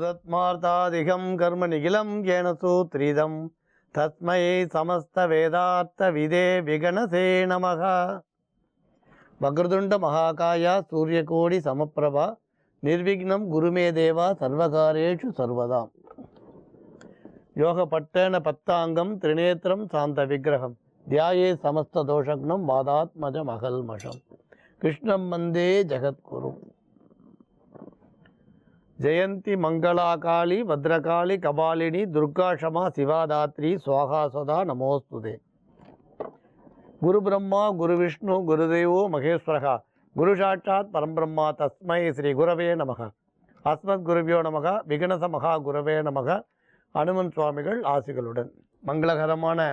உதத்மார்த்தாதிகம் கர்ம நிகிலம் ஏன சூத்ரிதம் தஸ்மை சமஸ்த வேதார்த்த விதே விகணசே நமக. வக்ரதுண்ட மகாகாயா சூரியகோடி சமப்பிரபா நிர்விக்னம் குருமே தேவா சர்வகாரேஷு சர்வதாம். யோகப்பட்டேன பத்தாங்கம் திரிநேத்திரம் சாந்த விக்கிரகம் தியாயே சமஸ்த தோஷக்னம் வாதாத்மஜ மகல்மஷம் கிருஷ்ணம் வந்தே ஜெகத்குரு. ஜெயந்தி மங்களாகாளி பத்ரகாளி கபாலினி துர்காஷமா சிவாதாத்ரி சுவாகாசதா நமோஸ்துதே. குரு பிரம்மா குரு விஷ்ணு குருதேவோ மகேஸ்வரகா குரு சாட்சாத் பரம்பிரம்மா தஸ்மை ஸ்ரீ குரவே நமக. அஸ்மத் குருவியோ நமக. விகணச மகா குரவே நமக. அனுமன் சுவாமிகள் ஆசிகளுடன். மங்களகரமான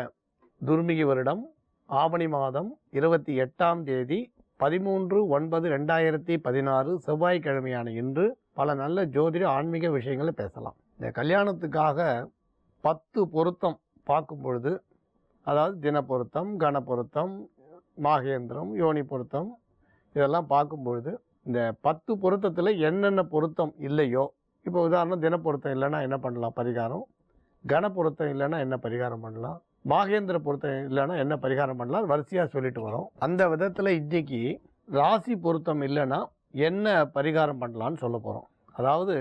துர்மிகி வருடம் ஆவணி மாதம் 28ஆம் தேதி 13/9/2016 செவ்வாய்க்கிழமையான இன்று பல நல்ல ஜோதிட ஆன்மீக விஷயங்களை பேசலாம். இந்த கல்யாணத்துக்காக 10 பொருத்தம் பார்க்கும் பொழுது, அதாவது தின பொருத்தம், கண பொருத்தம், மாகேந்திரம், யோனி பொருத்தம், இதெல்லாம் பார்க்கும் பொழுது இந்த 10 பொருத்தத்தில் என்னென்ன பொருத்தம் இல்லையோ, இப்போ உதாரணம் தின பொருத்தம் இல்லைன்னா என்ன பண்ணலாம் பரிகாரம், கண பொருத்தம் இல்லைன்னா என்ன பரிகாரம் பண்ணலாம், மாகேந்திர பொருத்தம் இல்லைன்னா என்ன பரிகாரம் பண்ணலாம், வரிசையாக சொல்லிட்டு வரோம். அந்த விதத்தில் இன்றைக்கி ராசி பொருத்தம் இல்லைன்னா என்ன பரிகாரம் பண்ணலான்னு சொல்ல போகிறோம். அதாவது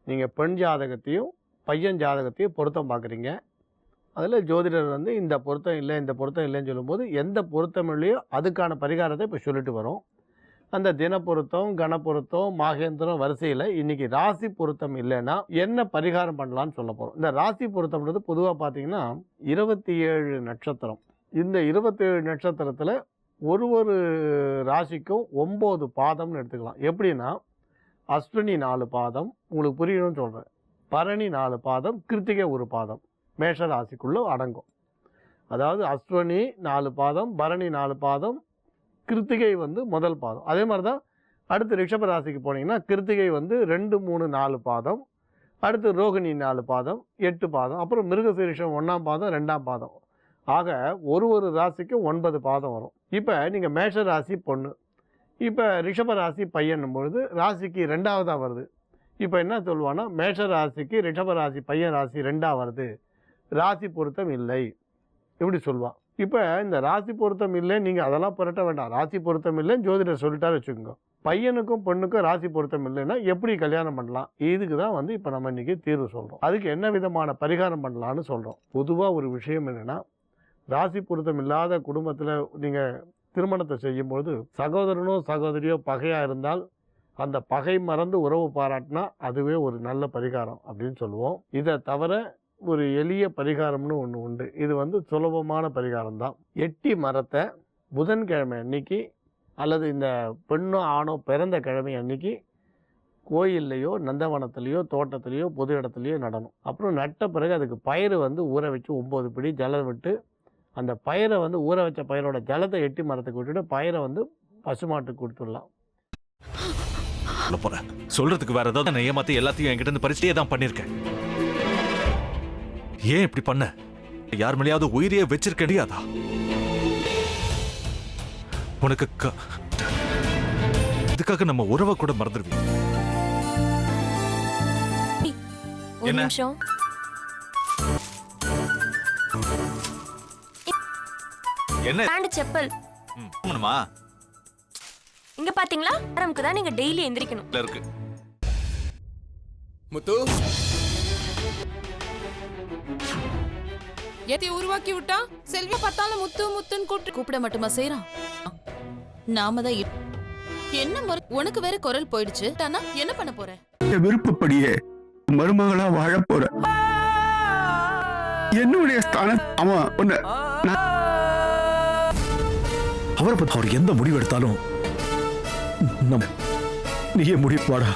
நீங்கள் பெண் ஜாதகத்தையும் பையன் ஜாதகத்தையும் பொருத்தம் பார்க்குறீங்க. அதில் ஜோதிடர் வந்து இந்த பொருத்தம் இல்லை இந்த பொருத்தம் இல்லைன்னு சொல்லும்போது எந்த பொருத்தம் இல்லையோ அதுக்கான பரிகாரத்தை இப்போ சொல்லிட்டு வரோம். அந்த தின பொருத்தம், கண பொருத்தம், மாகேந்திரம் வரிசையில் இன்றைக்கி ராசி பொருத்தம் இல்லைன்னா என்ன பரிகாரம் பண்ணலான்னு சொல்ல போகிறோம். இந்த ராசி பொருத்தம்ன்றது பொதுவாக பார்த்திங்கன்னா 27 நட்சத்திரம். இந்த 27 நட்சத்திரத்தில் ஒரு ராசிக்கும் 9 பாதம்னு எடுத்துக்கலாம். எப்படின்னா அஸ்வினி 4 பாதம், உங்களுக்கு புரியணும்னு சொல்கிறேன், பரணி 4 பாதம், கிருத்திகை 1 பாதம் மேஷ ராசிக்குள்ளே அடங்கும். அதாவது அஸ்வினி 4 பாதம், பரணி 4 பாதம், கிருத்திகை வந்து முதல் பாதம். அதே மாதிரி தான் அடுத்து ரிஷப ராசிக்கு போனீங்கன்னா கிருத்திகை வந்து 2, 3, 4 பாதம், அடுத்து ரோகிணி 4 பாதம், 8 பாதம், அப்புறம் மிருகசீரிஷம் 1ஆம் பாதம், 2ஆம் பாதம். ஆக ஒரு ராசிக்கும் 9 பாதம் வரும். இப்போ நீங்கள் மேஷ ராசி பொண்ணு, இப்போ ரிஷப ராசி பையன்னும் பொழுது ராசிக்கு 2ஆவதாக வருது. இப்போ என்ன சொல்லுவான்னா மேஷ ராசிக்கு ரிஷப ராசி பையன் ராசி 2ஆக வருது, ராசி பொருத்தம் இல்லை இப்படி சொல்லுவான். இப்போ இந்த ராசி பொருத்தம் இல்லை, நீங்கள் அதெல்லாம் புரட்ட வேண்டாம். ராசி பொருத்தம் இல்லைன்னு ஜோதிடர் சொல்லிட்டாரு வச்சுக்கோங்க. பையனுக்கும் பொண்ணுக்கும் ராசி பொருத்தம் இல்லைன்னா எப்படி கல்யாணம் பண்ணலாம், இதுக்கு தான் வந்து இப்போ நம்ம இன்றைக்கி தீர்வு சொல்கிறோம். அதுக்கு என்ன விதமான பரிகாரம் பண்ணலான்னு சொல்கிறோம். பொதுவாக ஒரு விஷயம் என்னென்னா, ராசி பொருத்தம் இல்லாத குடும்பத்தில் நீங்கள் திருமணத்தை செய்யும்பொழுது சகோதரனோ சகோதரியோ பகையாக இருந்தால் அந்த பகை மறந்து உறவு பாராட்டினா அதுவே ஒரு நல்ல பரிகாரம் அப்படின்னு சொல்லுவோம். இதை தவிர ஒரு எளிய பரிகாரம்னு ஒன்று உண்டு. இது வந்து சுலபமான பரிகாரம் தான். எட்டி மரத்தை புதன்கிழமை அன்னைக்கு அல்லது இந்த பெண்ணோ ஆணோ பிறந்த கிழமை அன்னைக்கு கோயில்லையோ நந்தவனத்துலேயோ தோட்டத்துலேயோ பொது இடத்துலையோ நடணும். அப்புறம் நட்ட பிறகு அதுக்கு பயிறு வந்து ஊற வச்சு 9 பிடி ஜலம் விட்டு அந்த பயிரை வந்து ஊற வச்ச பயிரோட ஜலத்தை எட்டி மரத்துக்கு விட்டுட்டு பயிரை வந்து பசுமாட்டுக்கு கொடுத்துடலாம். சொல்றதுக்கு வேற ஏதாவது நான் ஏமாத்தி எல்லாத்தையும் என்கிட்ட இருந்து பரிசையே தான் பண்ணிருக்கேன். ஏன் இப்படி பண்ண? யார் மேலேயாவது உயிரியே வச்சிருக்க முடியாதா? உனக்கு இதுக்காக நம்ம உறவை கூட மறந்துடுவீங்க. ஒரு நிமிஷம். என்ன செப்பல் இங்க பாத்தீங்களா? நமக்கு தான் நீங்க டெய்லி எந்திரிக்கணும். இருக்கு முத்து எதை உருவாக்கி விட்டா செல்வி பார்த்தாலும் முத்து முத்துன்னு கூப்பிட மட்டுமா செய்யறான்? நாம தான் என்ன உனக்கு வேற குரல் போயிடுச்சு. தானா என்ன பண்ண போற? விருப்பப்படியே மருமகளா வாழ போற. என்னுடைய ஸ்தானம் அவன் அவரை பத்தி அவர் எந்த முடிவு எடுத்தாலும் நீயே முடிவு வாடா.